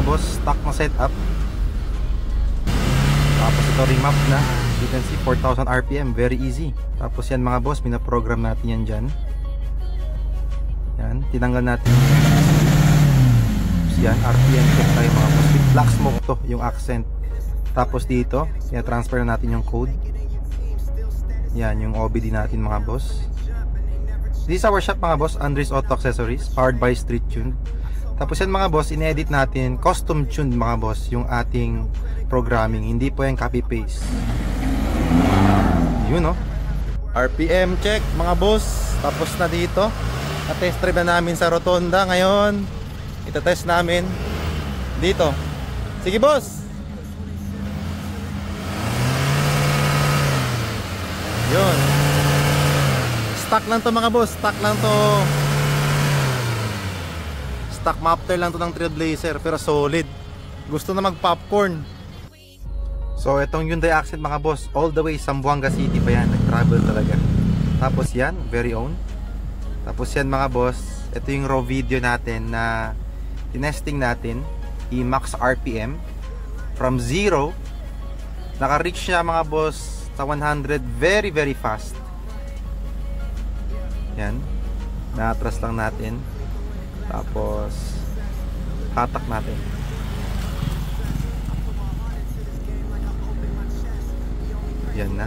mga boss, stock na setup. Tapos ito remap na. You can see 4,000 RPM, very easy. Tapos yan mga boss, pinaprogram natin yan dyan. Yan, tinanggal natin. Tapos yan, RPM check tayo mga boss. With black smoke to, yung accent. Tapos dito, yan, transfer na natin yung code. Yan, yung OBD natin mga boss. This is our shop mga boss, Andres Auto Accessories, powered by Street Tune. Tapos yan mga boss, in-edit natin, custom tune mga boss, yung ating programming. Hindi po yung copy-paste. Yun no. RPM check mga boss. Tapos na dito. Na-test drive na namin sa Rotonda. Ngayon, itatest namin dito. Sige boss. Yun. Stock lang to mga boss. Stock lang to. Stock mapter lang to ng Trailblazer, pero solid. Gusto na mag popcorn. So itong Hyundai Accent mga boss, all the way Zamboanga City pa yan, nag-travel talaga. Tapos yan, very own. Tapos yan mga boss, ito yung raw video natin na tinesting natin, i-max RPM from 0. Naka-reach siya mga boss sa 100 very very fast. Yan, na-atras lang natin. Tapos hatak natin. Yan na.